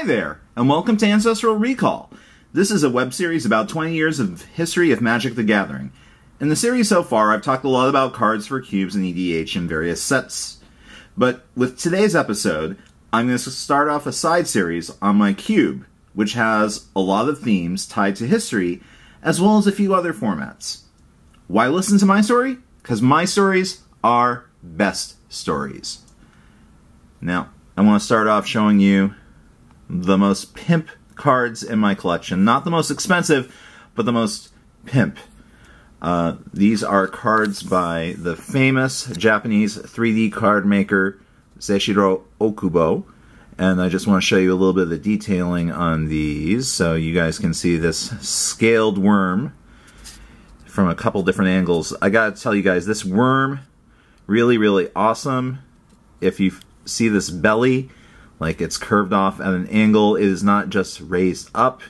there, and welcome to Ancestral Recall. This is a web series about 20 years of history of Magic the Gathering. In the series so far, I've talked a lot about cards for cubes and EDH in various sets. But with today's episode, I'm going to start off a side series on my cube, which has a lot of themes tied to history, as well as a few other formats. Why listen to my story? Because my stories are best stories. Now, I want to start off showing you the most pimp cards in my collection. Not the most expensive, but the most pimp. These are cards by the famous Japanese 3D card maker Seishiro Okubo. And I just want to show you a little bit of the detailing on these so you guys can see this scaled worm from a couple different angles. I gotta tell you guys, this worm, really awesome. If you see this belly, like it's curved off at an angle, it is not just raised up.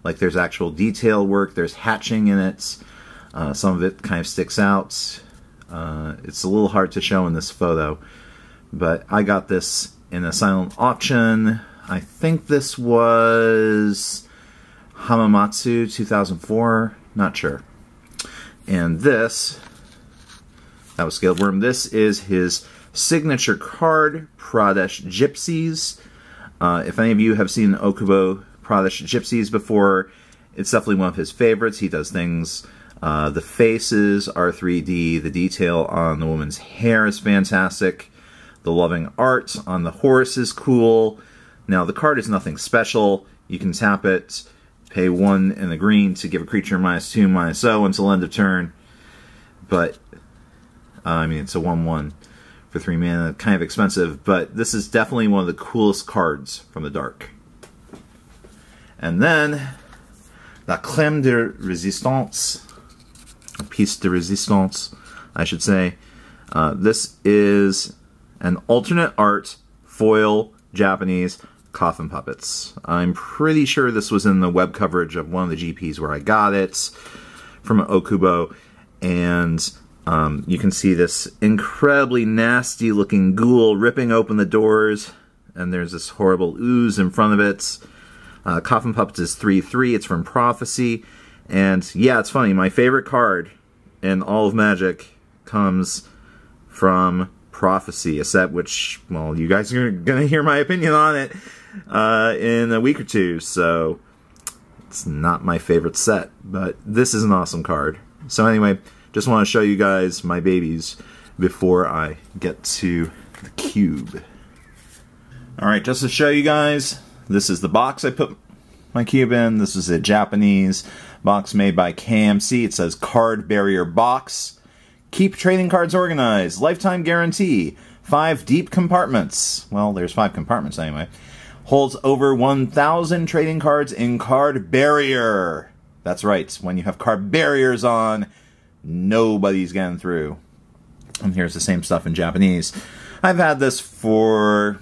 Like there's actual detail work, there's hatching in it. Some of it kind of sticks out. It's a little hard to show in this photo, but I got this in a silent auction. I think this was Hamamatsu 2004, not sure. And this, that was Scaled Worm, this is his signature card, Pradesh Gypsies. If any of you have seen Okubo Pradesh Gypsies before, it's definitely one of his favorites. He does things, the faces are 3D, the detail on the woman's hair is fantastic, the loving art on the horse is cool. Now the card is nothing special, you can tap it, pay 1 in the green to give a creature -2/-0 until end of turn, but, I mean it's a 1/1. For 3 mana, kind of expensive, but this is definitely one of the coolest cards from the dark. And then, La Crème de Résistance, Piece de Résistance, I should say. This is an alternate art foil Japanese coffin puppets. I'm pretty sure this was in the web coverage of one of the GPs where I got it from Okubo, and you can see this incredibly nasty looking ghoul ripping open the doors, and there's this horrible ooze in front of it. Coffin Puppets is 3/3, it's from Prophecy, and yeah, it's funny, my favorite card in all of Magic comes from Prophecy, a set which, well, you guys are going to hear my opinion on it in a week or two, so it's not my favorite set, but this is an awesome card. So anyway, just want to show you guys my babies before I get to the cube. Alright, just to show you guys, this is the box I put my cube in. This is a Japanese box made by KMC. It says Card Barrier Box. Keep trading cards organized. Lifetime guarantee. 5 deep compartments. Well, there's 5 compartments anyway. Holds over 1,000 trading cards in Card Barrier. That's right, when you have card barriers on, nobody's getting through. And here's the same stuff in Japanese. I've had this for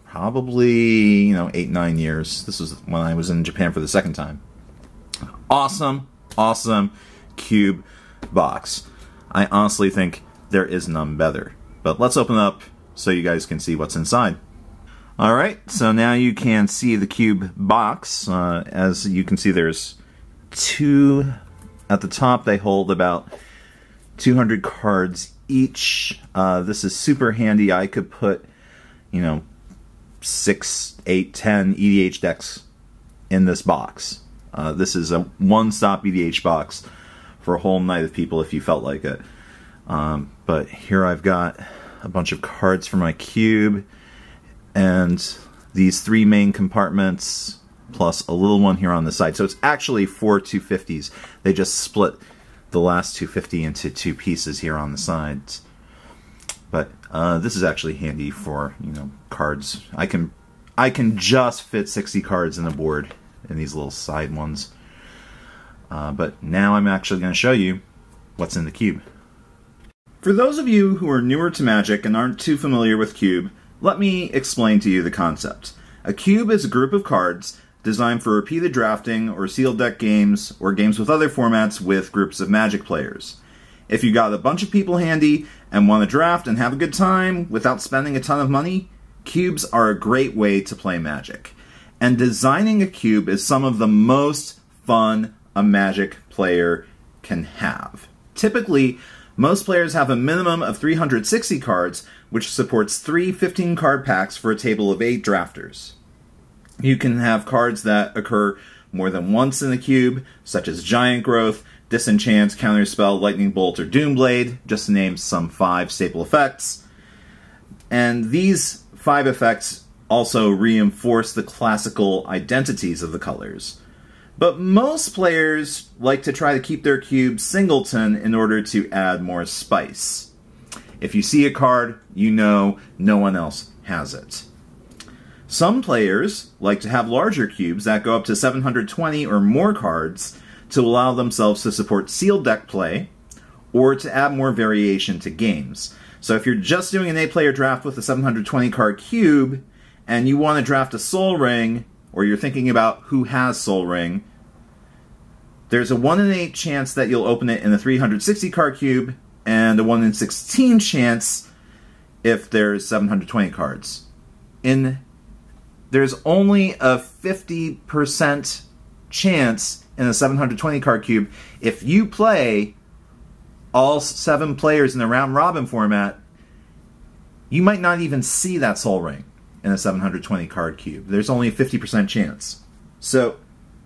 probably, 8-9 years. This was when I was in Japan for the second time. Awesome cube box. I honestly think there is none better. But let's open it up so you guys can see what's inside. Alright, so now you can see the cube box. As you can see, there's 2 at the top. They hold about 200 cards each. This is super handy. I could put, 6, 8, 10 EDH decks in this box. This is a one-stop EDH box for a whole night of people if you felt like it. But here I've got a bunch of cards for my cube, and these 3 main compartments, plus a little one here on the side. So it's actually 4 250s. They just split the last 250 into 2 pieces here on the sides. But this is actually handy for, cards. I can just fit 60 cards in a board in these little side ones. But now I'm actually going to show you what's in the cube. For those of you who are newer to Magic and aren't too familiar with cube, let me explain to you the concept. A cube is a group of cards designed for repeated drafting or sealed deck games or games with other formats with groups of Magic players. If you got a bunch of people handy and want to draft and have a good time without spending a ton of money, cubes are a great way to play Magic. And designing a cube is some of the most fun a Magic player can have. Typically, most players have a minimum of 360 cards, which supports 3 15-card packs for a table of 8 drafters. You can have cards that occur more than once in the cube, such as Giant Growth, Disenchant, Counterspell, Lightning Bolt, or Doomblade, just to name some 5 staple effects. And these 5 effects also reinforce the classical identities of the colors. But most players like to try to keep their cube singleton in order to add more spice. If you see a card, you know no one else has it. Some players like to have larger cubes that go up to 720 or more cards to allow themselves to support sealed deck play or to add more variation to games. So if you're just doing an 8-player draft with a 720 card cube and you want to draft a Soul Ring, or you're thinking about who has Soul Ring, there's a 1 in 8 chance that you'll open it in a 360 card cube, and a 1 in 16 chance if there's 720 cards. There's only a 50% chance in a 720 card cube if you play all 7 players in a round robin format. You might not even see that Soul Ring in a 720 card cube. There's only a 50% chance. So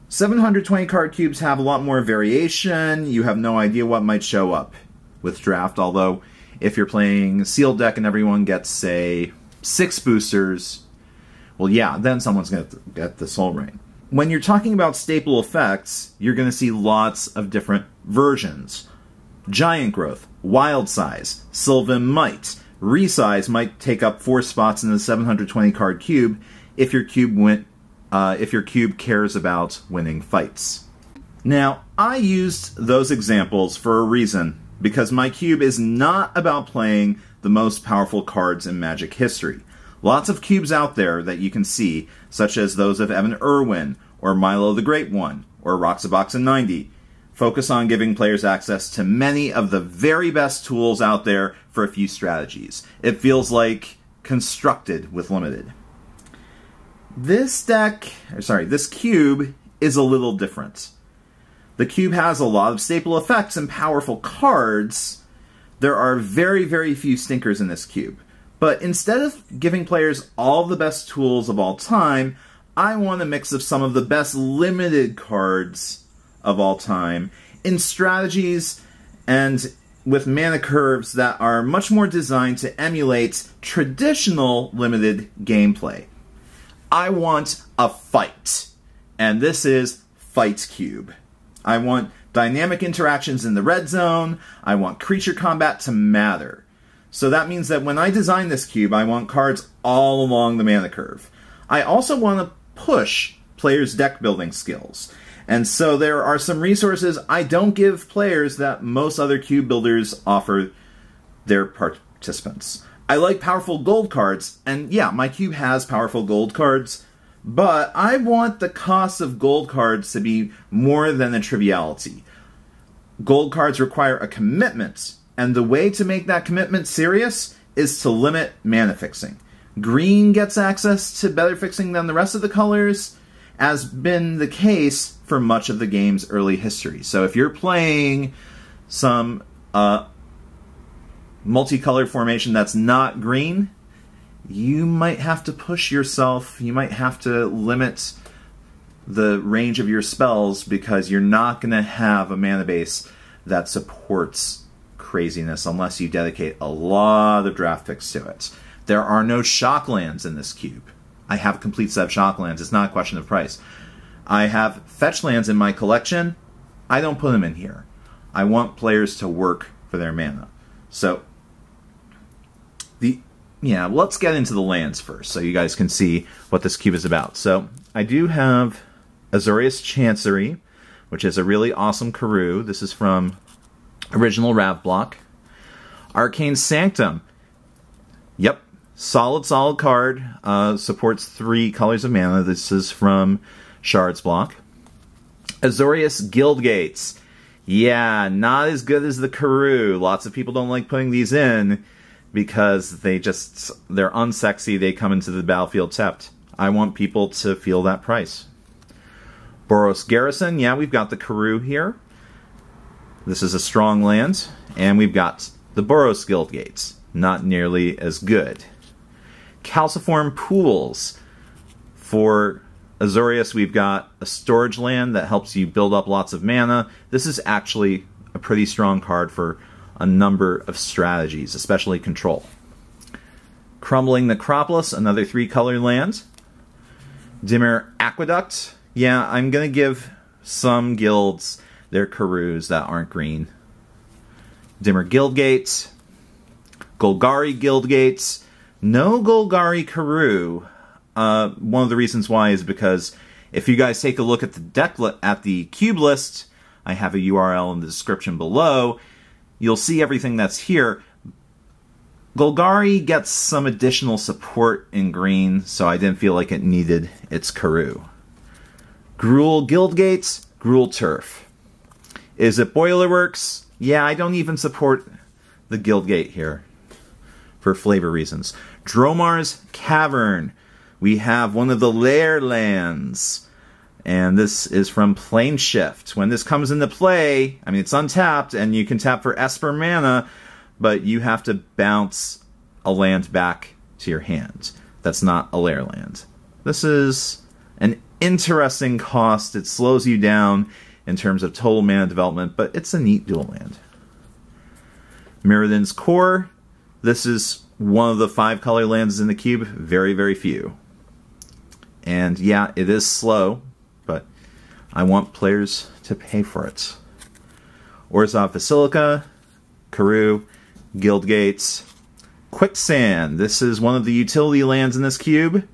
720 card cubes have a lot more variation. You have no idea what might show up with draft, although if you're playing sealed deck and everyone gets, say, 6 boosters, well, yeah, then someone's going to get the Soul Ring. When you're talking about staple effects, you're going to see lots of different versions. Giant Growth, Wild Size, Sylvan Might. Resize might take up 4 spots in the 720 card cube if your cube cares about winning fights. Now, I used those examples for a reason, because my cube is not about playing the most powerful cards in Magic history. Lots of cubes out there that you can see, such as those of Evan Irwin, or Milo the Great One, or Roxaboxen 90, focus on giving players access to many of the very best tools out there for a few strategies. It feels like constructed with limited. This cube is a little different. The cube has a lot of staple effects and powerful cards. There are very, very few stinkers in this cube. But instead of giving players all the best tools of all time, I want a mix of some of the best limited cards of all time in strategies and with mana curves that are much more designed to emulate traditional limited gameplay. I want a fight, and this is Fight Cube. I want dynamic interactions in the red zone. I want creature combat to matter. So that means that when I design this cube, I want cards all along the mana curve. I also want to push players' deck building skills. And so there are some resources I don't give players that most other cube builders offer their participants. I like powerful gold cards, and yeah, my cube has powerful gold cards, but I want the cost of gold cards to be more than a triviality. Gold cards require a commitment, and the way to make that commitment serious is to limit mana fixing. Green gets access to better fixing than the rest of the colors, as been the case for much of the game's early history. So if you're playing some multicolored formation that's not green, you might have to push yourself. You might have to limit the range of your spells because you're not going to have a mana base that supports craziness unless you dedicate a lot of draft picks to it. There are no shock lands in this cube. I have a complete set of shock lands. It's not a question of price. I have fetch lands in my collection. I don't put them in here. I want players to work for their mana. So, let's get into the lands first so you guys can see what this cube is about. So, I do have Azorius Chancery, which is a really awesome Karoo. This is from original Rav block. Arcane Sanctum. Yep. Solid card. Supports 3 colors of mana. This is from Shards block. Azorius Guildgates. Yeah, not as good as the Karoo. Lots of people don't like putting these in because they're unsexy. They come into the battlefield tapped. I want people to feel that price. Boros Garrison, yeah, we've got the Karoo here. This is a strong land. And we've got the Boros Guild Gates. Not nearly as good. Calciform Pools. For Azorius, we've got a storage land that helps you build up lots of mana. This is actually a pretty strong card for a number of strategies, especially control. Crumbling Necropolis, another 3-color land. Dimmer Aqueduct. Yeah, I'm going to give some guilds their Karoos that aren't green. Dimmer Guildgates. Golgari Guildgates. No Golgari Karoo. One of the reasons why is because if you guys take a look at the cube list, I have a URL in the description below, you'll see everything that's here. Golgari gets some additional support in green, so I didn't feel like it needed its Karoo. Gruul Guildgates, Gruul Turf. Is it Boilerworks? Yeah, I don't even support the Guildgate here for flavor reasons. Dromar's Cavern. We have one of the lair lands. And this is from Planeshift. When this comes into play, I mean, it's untapped, and you can tap for Esper mana, but you have to bounce a land back to your hand. That's not a lair land. This is an interesting cost. It slows you down in terms of total mana development, but it's a neat dual land. Mirrodin's Core. This is one of the 5-color lands in the cube. Very, very few. And yeah, it is slow, but I want players to pay for it. Orzhov Basilica, Karoo, Guildgates, Quicksand. This is one of the utility lands in this cube.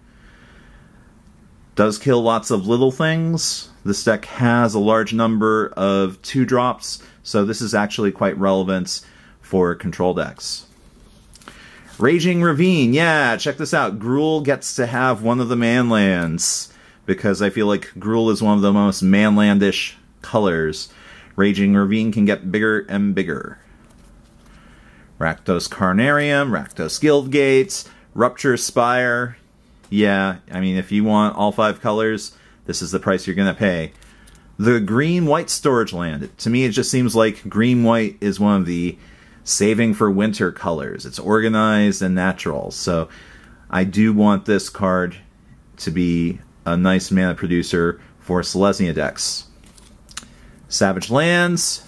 Does kill lots of little things. This deck has a large number of 2-drops, so this is actually quite relevant for control decks. Raging Ravine, yeah, check this out. Gruul gets to have one of the manlands, because I feel like Gruul is one of the most manlandish colors. Raging Ravine can get bigger and bigger. Rakdos Carnarium, Rakdos Guildgates, Rupture Spire. Yeah, I mean, if you want all 5 colors, this is the price you're going to pay. The green-white storage land. To me, it just seems like green-white is one of the saving for winter colors. It's organized and natural. So I do want this card to be a nice mana producer for Selesnya decks. Savage Lands,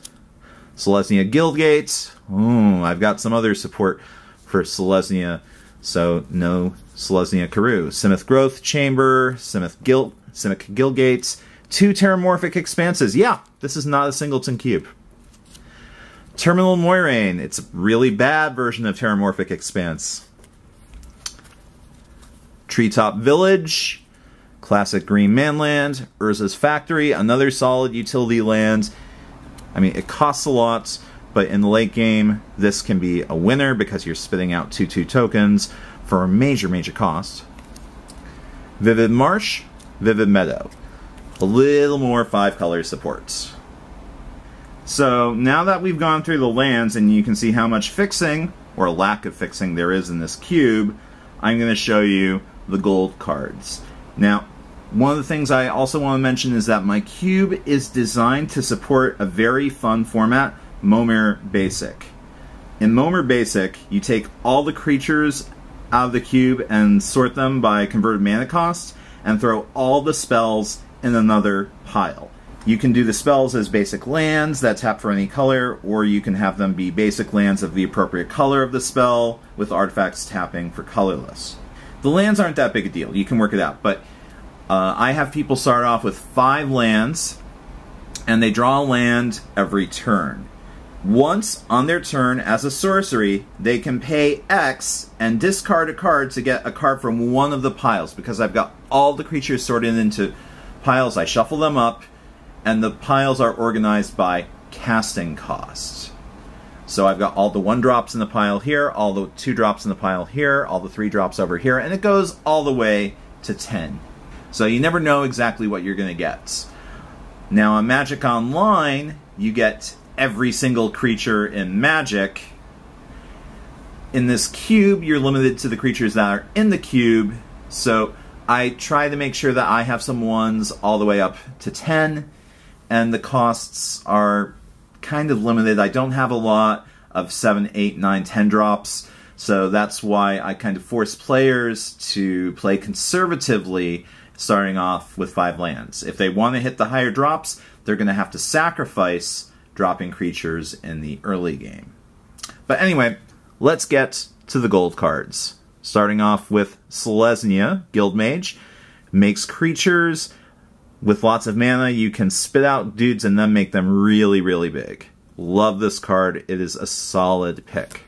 Selesnya Guildgates. Ooh, I've got some other support for Selesnya, so no Selesnya Karoo. Simic Growth Chamber, Simic Guildgates, 2 Terramorphic Expanses. Yeah, this is not a singleton cube. Terminal Moiraine. It's a really bad version of Terramorphic Expanse. Treetop Village. Classic Green Manland. Urza's Factory. Another solid utility land. I mean, it costs a lot, but in the late game, this can be a winner because you're spitting out 2/2 tokens for a major, major cost. Vivid Marsh. Vivid Meadow. A little more 5-color supports. So now that we've gone through the lands and you can see how much fixing, or lack of fixing, there is in this cube, I'm going to show you the gold cards. Now, one of the things I also want to mention is that my cube is designed to support a very fun format, Momir Basic. In Momir Basic, you take all the creatures out of the cube and sort them by converted mana cost, and throw all the spells in another pile. You can do the spells as basic lands that tap for any color, or you can have them be basic lands of the appropriate color of the spell, with artifacts tapping for colorless. The lands aren't that big a deal, you can work it out, but I have people start off with 5 lands, and they draw a land every turn. Once on their turn, as a sorcery, they can pay X and discard a card to get a card from one of the piles. Because I've got all the creatures sorted into piles, I shuffle them up, and the piles are organized by casting cost. So I've got all the 1-drops in the pile here, all the 2-drops in the pile here, all the 3-drops over here, and it goes all the way to 10. So you never know exactly what you're going to get. Now on Magic Online, you get every single creature in Magic. In this cube, you're limited to the creatures that are in the cube, so I try to make sure that I have some ones all the way up to 10, and the costs are kind of limited. I don't have a lot of 7, 8, 9, 10 drops, so that's why I kind of force players to play conservatively, starting off with 5 lands. If they want to hit the higher drops, they're going to have to sacrifice dropping creatures in the early game. But anyway, let's get to the gold cards. Starting off with Selesnya, Guildmage. Makes creatures with lots of mana. You can spit out dudes and then make them really, really big. Love this card. It is a solid pick.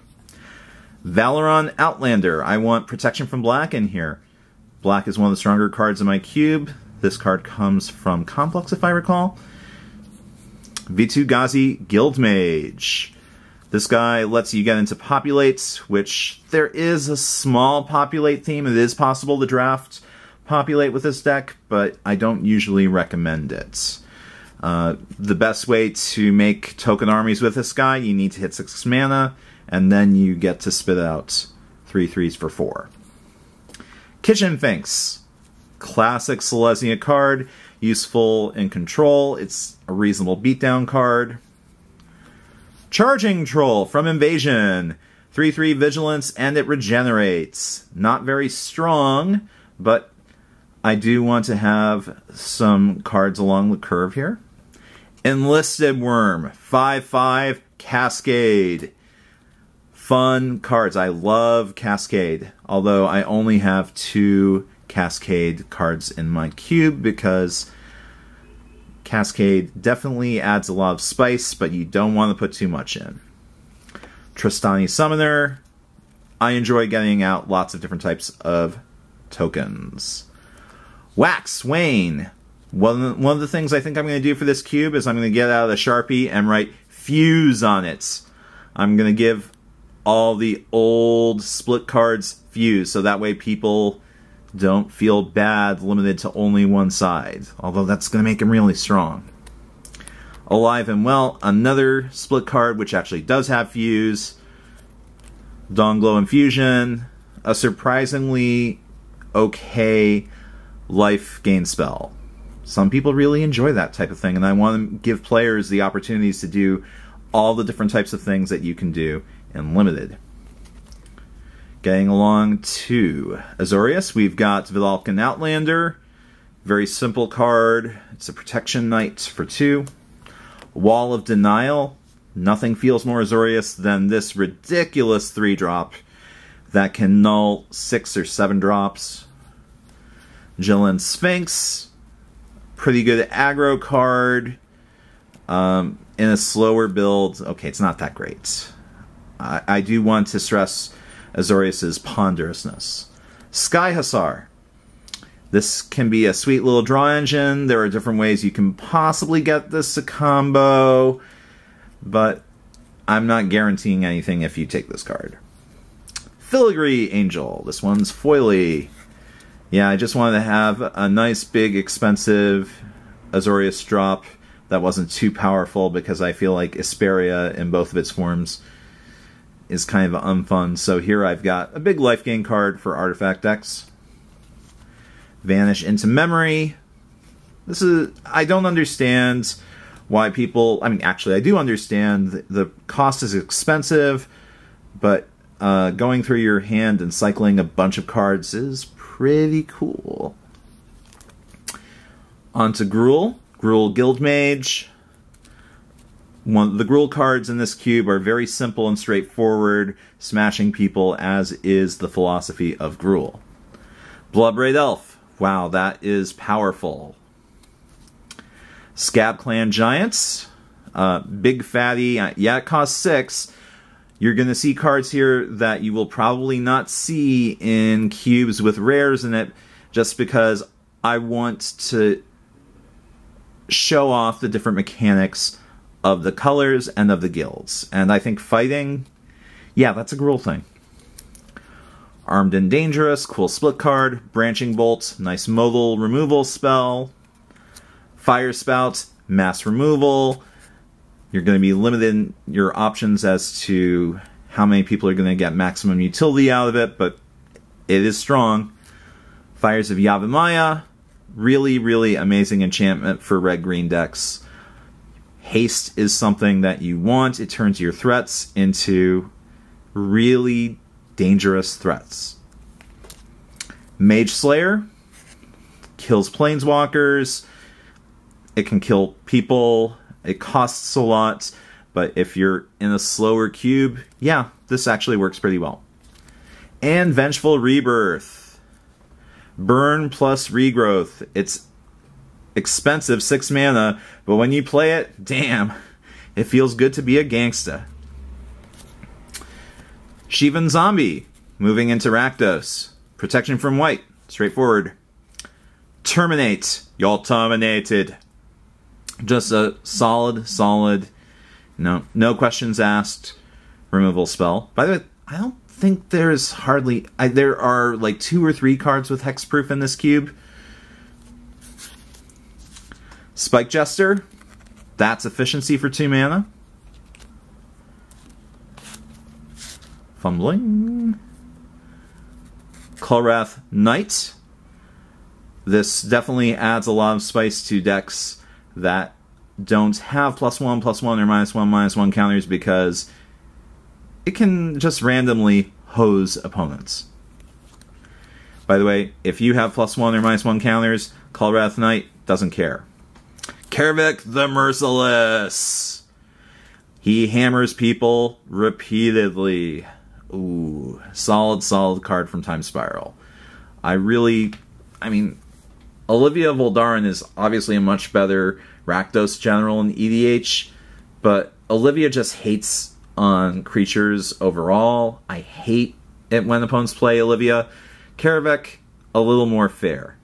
Valeron Outlander. I want protection from black in here. Black is one of the stronger cards in my cube. This card comes from Complex, if I recall. Vitu-Ghazi, Guildmage. This guy lets you get into Populate, which there is a small Populate theme. It is possible to draft Populate with this deck, but I don't usually recommend it. The best way to make token armies with this guy, you need to hit 6 mana, and then you get to spit out 3 3s for 4. Kitchen Finks. Classic Selesnya card, useful in control. It's a reasonable beatdown card. Charging Troll from Invasion. 3/3 Vigilance, and it regenerates. Not very strong, but I do want to have some cards along the curve here. Enlisted Worm. 5/5 Cascade. Fun cards. I love Cascade, although I only have 2 Cascade cards in my cube because Cascade definitely adds a lot of spice, but you don't want to put too much in. Tristani Summoner. I enjoy getting out lots of different types of tokens. Wax Wayne. One of the things I think I'm going to do for this cube is I'm going to get out a Sharpie and write Fuse on it. I'm going to give all the old split cards Fuse, so that way people don't feel bad limited to only one side, although that's going to make him really strong. Alive and Well, another split card which actually does have Fuse. Dawn-Glow Infusion, a surprisingly okay life gain spell. Some people really enjoy that type of thing, and I want to give players the opportunities to do all the different types of things that you can do in Limited. Getting along to Azorius, we've got Vidalcan Outlander. Very simple card. It's a Protection Knight for 2. Wall of Denial. Nothing feels more Azorius than this ridiculous 3-drop that can null 6 or 7 drops. Jilin Sphinx. Pretty good aggro card. In a slower build. Okay, it's not that great. I do want to stress Azorius' ponderousness. Sky Hussar. This can be a sweet little draw engine. There are different ways you can possibly get this to combo, but I'm not guaranteeing anything if you take this card. Filigree Angel. This one's foily. Yeah, I just wanted to have a nice, big, expensive Azorius drop that wasn't too powerful because I feel like Isperia in both of its forms is kind of unfun. So here I've got a big life gain card for artifact decks. Vanish into Memory. This is, I don't understand why people, I mean, actually I do understand the cost is expensive, but going through your hand and cycling a bunch of cards is pretty cool. On to Gruul. Gruul Guildmage. The Gruul cards in this cube are very simple and straightforward, smashing people, as is the philosophy of Gruul. Bloodbraid Elf. Wow, that is powerful. Scab Clan Giants. Big fatty. Yeah, it costs 6. You're going to see cards here that you will probably not see in cubes with rares in it, just because I want to show off the different mechanics of the colors and of the guilds. And I think fighting, yeah, that's a Gruul thing. Armed and Dangerous, cool split card. Branching Bolt, nice modal removal spell. Fire Spout, mass removal. You're going to be limited in your options as to how many people are going to get maximum utility out of it, but it is strong. Fires of Yavimaya, really, really amazing enchantment for red-green decks. Haste is something that you want. It turns your threats into really dangerous threats. Mage Slayer kills planeswalkers. It can kill people. It costs a lot. But if you're in a slower cube, yeah, this actually works pretty well. And Vengeful Rebirth. Burn plus Regrowth. It's expensive, 6 mana, but when you play it, damn, it feels good to be a gangsta. Shivan Zombie. Moving into Rakdos. Protection from white. Straightforward. Terminate. Y'all terminated. Just a solid, no questions asked removal spell. By the way, I don't think there's hardly... there are like 2 or 3 cards with hexproof in this cube. Spike Jester. That's efficiency for 2 mana. Fumbling. Kulrath Knight. This definitely adds a lot of spice to decks that don't have +1/+1 or -1/-1 counters, because it can just randomly hose opponents. By the way, if you have +1 or -1 counters, Kulrath Knight doesn't care. Kervik the Merciless. He hammers people repeatedly. Ooh, solid card from Time Spiral. I mean, Olivia Voldaren is obviously a much better Rakdos general in EDH, but Olivia just hates on creatures overall. I hate it when opponents play Olivia. Kervik, a little more fair.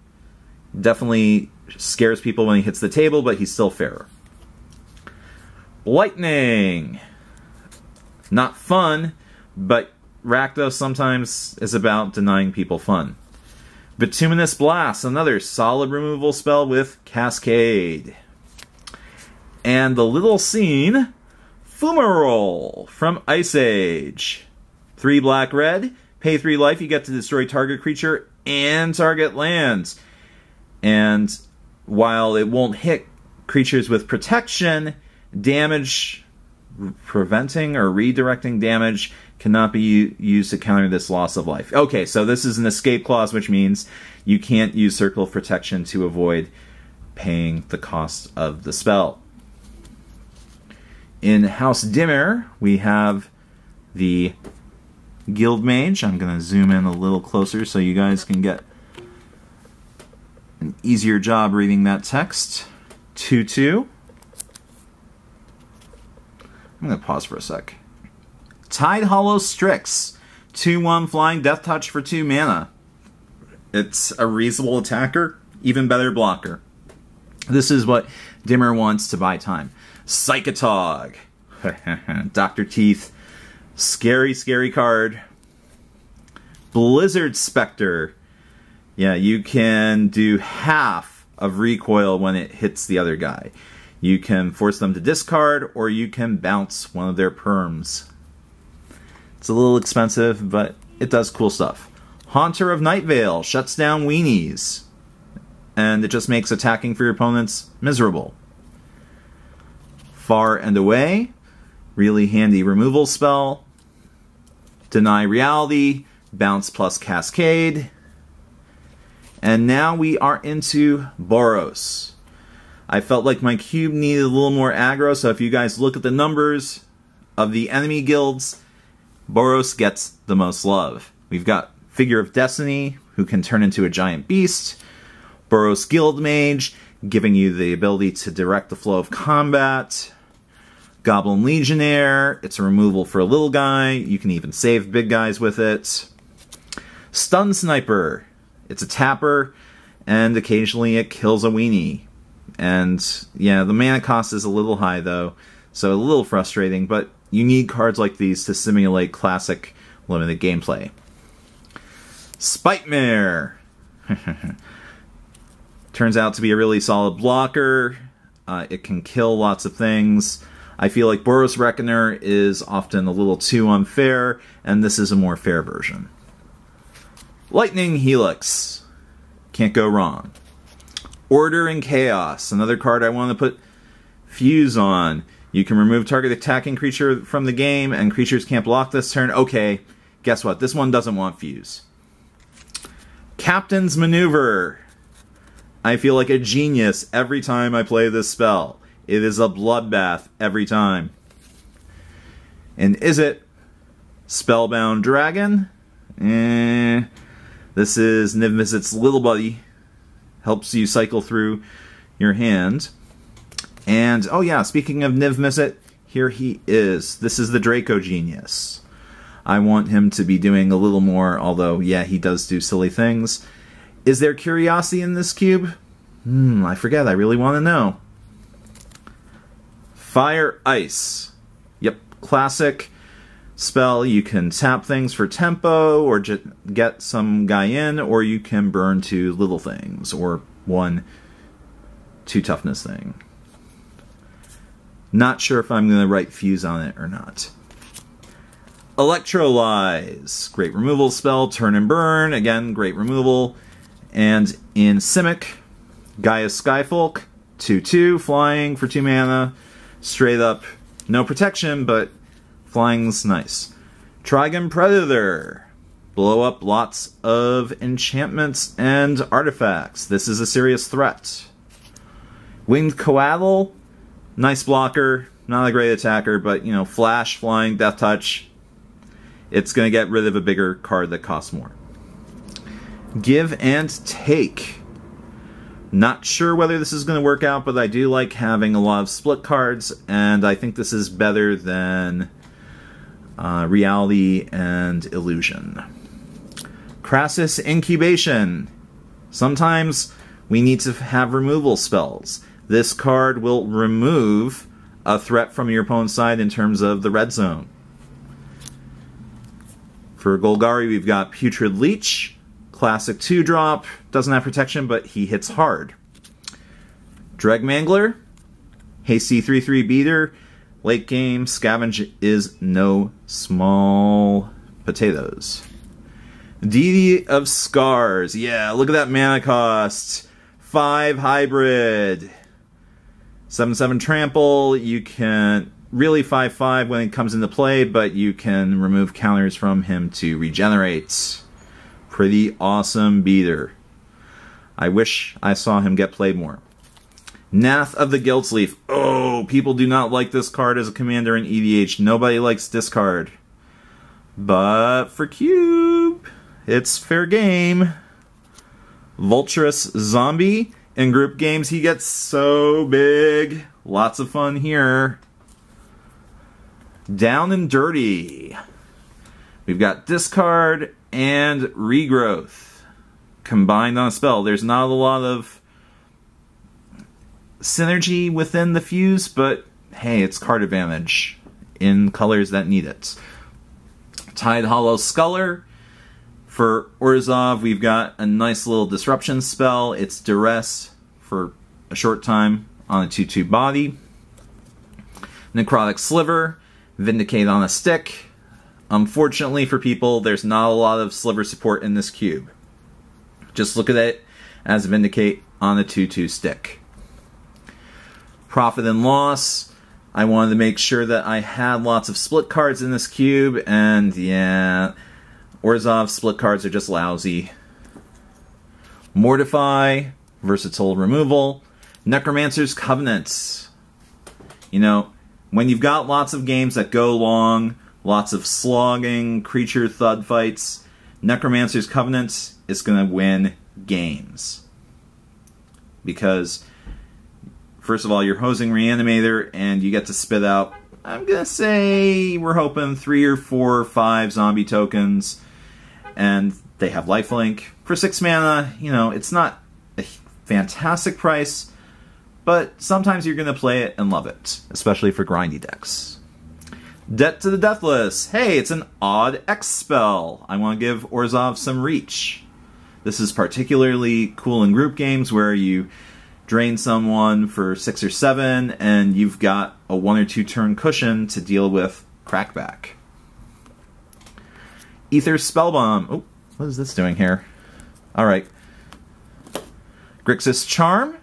Definitely scares people when he hits the table, but he's still fairer. Lightning. Not fun, but Rakdos sometimes is about denying people fun. Bituminous Blast, another solid removal spell with Cascade. And the little scene, Fumarole from Ice Age. 3 black-red, pay 3 life, you get to destroy target creature and target lands. And while it won't hit creatures with protection, damage preventing or redirecting damage cannot be used to counter this loss of life. Okay, so this is an escape clause, which means you can't use Circle of Protection to avoid paying the cost of the spell. In House Dimmer, we have the Guild Mage. I'm going to zoom in a little closer so you guys can get an easier job reading that text. 2/2. I'm going to pause for a sec. Tidehollow Strix. 2/1 flying death touch for 2 mana. It's a reasonable attacker, even better blocker. This is what Dimmer wants to buy time. Psychotog. Dr. Teeth. Scary card. Blizzard Spectre. Yeah, you can do half of recoil when it hits the other guy. You can force them to discard, or you can bounce one of their perms. It's a little expensive, but it does cool stuff. Haunter of Nightvale shuts down weenies, and it just makes attacking for your opponents miserable. Far and Away, really handy removal spell. Deny Reality, bounce plus Cascade. And now we are into Boros. I felt like my cube needed a little more aggro, so if you guys look at the numbers of the enemy guilds, Boros gets the most love. We've got Figure of Destiny, who can turn into a giant beast. Boros Guild Mage, giving you the ability to direct the flow of combat. Goblin Legionnaire, it's a removal for a little guy. You can even save big guys with it. Stun Sniper, it's a tapper, and occasionally it kills a weenie. And yeah, the mana cost is a little high though, so a little frustrating, but you need cards like these to simulate classic limited gameplay. Spitmare. Turns out to be a really solid blocker. It can kill lots of things. I feel like Boros Reckoner is often a little too unfair, and this is a more fair version. Lightning Helix. Can't go wrong. Order and Chaos. Another card I want to put Fuse on. You can remove target attacking creature from the game, and creatures can't block this turn. Okay, guess what? This one doesn't want Fuse. Captain's Maneuver. I feel like a genius every time I play this spell. It is a bloodbath every time. And is it Spellbound Dragon? This is Niv Mizzet's little buddy. Helps you cycle through your hand. And, oh yeah, speaking of Niv Mizzet, here he is. This is the Draco Genius. I want him to be doing a little more, although, yeah, he does do silly things. Is there curiosity in this cube? I forget. I really want to know. Fire Ice. Yep, classic spell. You can tap things for tempo, or get some guy in, or you can burn 2 little things, or 1 2 toughness thing. Not sure if I'm going to write Fuse on it or not. Electrolyze. Great removal spell. Turn and burn. Again, great removal. And in Simic, Gaia's Skyfolk. 2/2. Flying for 2 mana. Straight up. No protection, but flying's nice. Trigon Predator. Blow up lots of enchantments and artifacts. This is a serious threat. Winged Coatl. Nice blocker, not a great attacker, but, you know, flash, flying, death touch. It's going to get rid of a bigger card that costs more. Give and Take. Not sure whether this is going to work out, but I do like having a lot of split cards, and I think this is better than Reality and Illusion. Crassus Incubation. Sometimes we need to have removal spells. This card will remove a threat from your opponent's side in terms of the red zone. For Golgari, we've got Putrid Leech. Classic 2-drop. Doesn't have protection, but he hits hard. Dregmangler. Hasty 3/3 beater. Late game, Scavenge is no small potatoes. Deity of Scars. Yeah, look at that mana cost. 5 hybrid. 7/7 trample. You can really 5/5 when it comes into play, but you can remove counters from him to regenerate. Pretty awesome beater. I wish I saw him get played more. Nath of the Guildsleaf. Oh, people do not like this card as a commander in EDH. Nobody likes discard. But for Cube, it's fair game. Vulturous Zombie. In group games, he gets so big. Lots of fun here. Down and Dirty. We've got discard and regrowth combined on a spell. There's not a lot of synergy within the Fuse, but hey, it's card advantage in colors that need it. Tide Hollow Sculler. For Orzhov, we've got a nice little disruption spell. It's Duress for a short time on a 2/2 body. Necrotic Sliver. Vindicate on a stick. Unfortunately for people, there's not a lot of Sliver support in this cube. Just look at it as Vindicate on a 2/2 stick. Profit and Loss. I wanted to make sure that I had lots of split cards in this cube, and yeah, Orzhov split cards are just lousy. Mortify, versatile removal. Necromancer's Covenant. You know, when you've got lots of games that go long, lots of slogging, creature thud fights, Necromancer's Covenant is going to win games. Because, first of all, you're hosing Reanimator, and you get to spit out, I'm going to say, we're hoping 3 or 4 or 5 zombie tokens, and they have lifelink. For 6 mana, you know, it's not a fantastic price, but sometimes you're going to play it and love it, especially for grindy decks. Debt to the Deathless. Hey, it's an odd X spell. I want to give Orzhov some reach. This is particularly cool in group games where you drain someone for 6 or 7, and you've got a 1 or 2 turn cushion to deal with Crackback. Ether Spellbomb. Oh, what is this doing here? Alright. Grixis Charm.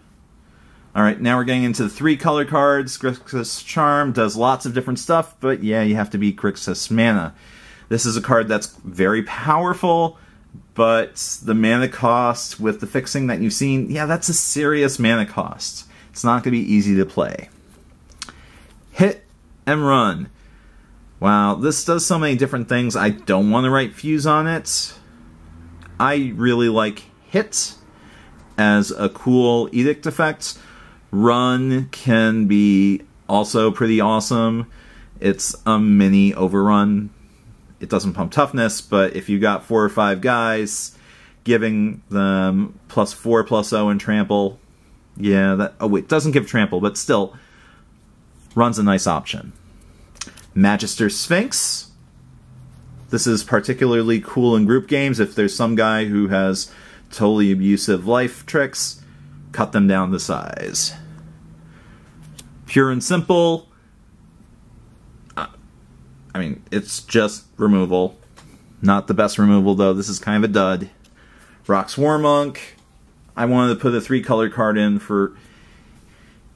Alright, now we're getting into the 3-color cards. Grixis Charm does lots of different stuff, but yeah, you have to beat Grixis Mana. This is a card that's very powerful, but the mana cost with the fixing that you've seen, yeah, that's a serious mana cost. It's not going to be easy to play. Hit and Run. Wow, this does so many different things. I don't want to write Fuse on it. I really like Hit as a cool edict effect. Run can be also pretty awesome. It's a mini overrun. It doesn't pump toughness, but if you got 4 or 5 guys, giving them +4/+0 and trample, yeah, that. Oh wait, doesn't give trample, but still, Run's a nice option. Magister Sphinx. This is particularly cool in group games. If there's some guy who has totally abusive life tricks, cut them down to size. Pure and Simple. I mean, it's just removal. Not the best removal, though. This is kind of a dud. Rock's Warmonk. I wanted to put a 3-color card in for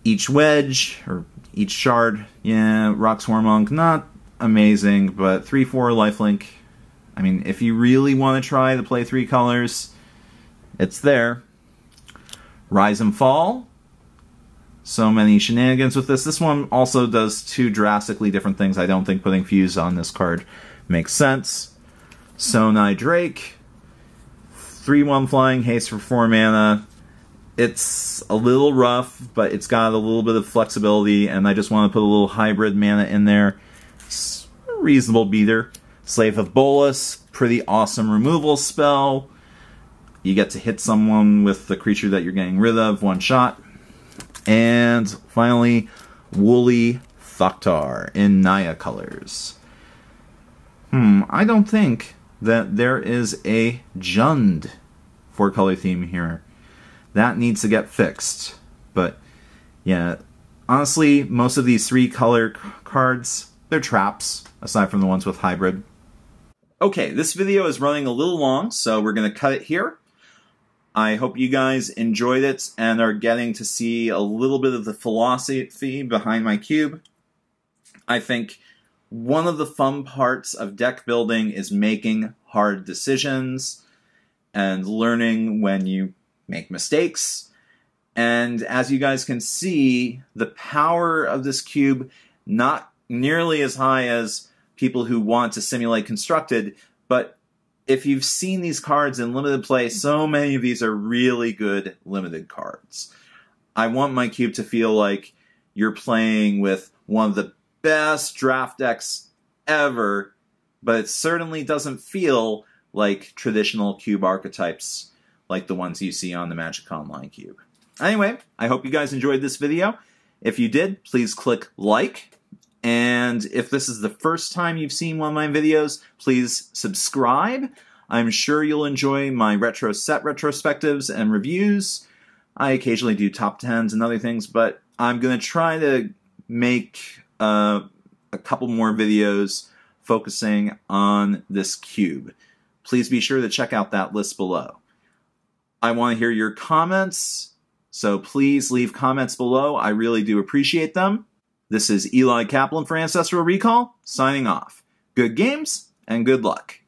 each wedge, or each shard. Yeah, Rock's Warmonk, not amazing, but 3/4 lifelink. I mean, if you really want to try to play 3 colors, it's there. Rise and Fall. So many shenanigans with this. This one also does 2 drastically different things. I don't think putting Fuse on this card makes sense. Sonai Drake. 3/1 flying, haste for 4 mana. It's a little rough, but it's got a little bit of flexibility, and I just want to put a little hybrid mana in there. It's a reasonable beater. Slave of Bolas. Pretty awesome removal spell. You get to hit someone with the creature that you're getting rid of, 1 shot. And finally, Woolly Thoktar in Naya colors. I don't think that there is a Jund 4-color theme here. That needs to get fixed. But, yeah, honestly, most of these 3-color cards, they're traps, aside from the ones with hybrid. Okay, this video is running a little long, so we're going to cut it here. I hope you guys enjoyed it and are getting to see a little bit of the philosophy behind my cube. I think one of the fun parts of deck building is making hard decisions and learning when you make mistakes. And as you guys can see, the power of this cube, not nearly as high as people who want to simulate Constructed, but if you've seen these cards in limited play, so many of these are really good limited cards. I want my cube to feel like you're playing with one of the best draft decks ever, but it certainly doesn't feel like traditional cube archetypes like the ones you see on the Magic Online cube. Anyway, I hope you guys enjoyed this video. If you did, please click like. And if this is the first time you've seen one of my videos, please subscribe. I'm sure you'll enjoy my retro set retrospectives and reviews. I occasionally do top 10s and other things, but I'm going to try to make a couple more videos focusing on this cube. Please be sure to check out that list below. I want to hear your comments, so please leave comments below. I really do appreciate them. This is Eli Kaplan for Ancestral Recall, signing off. Good games, and good luck.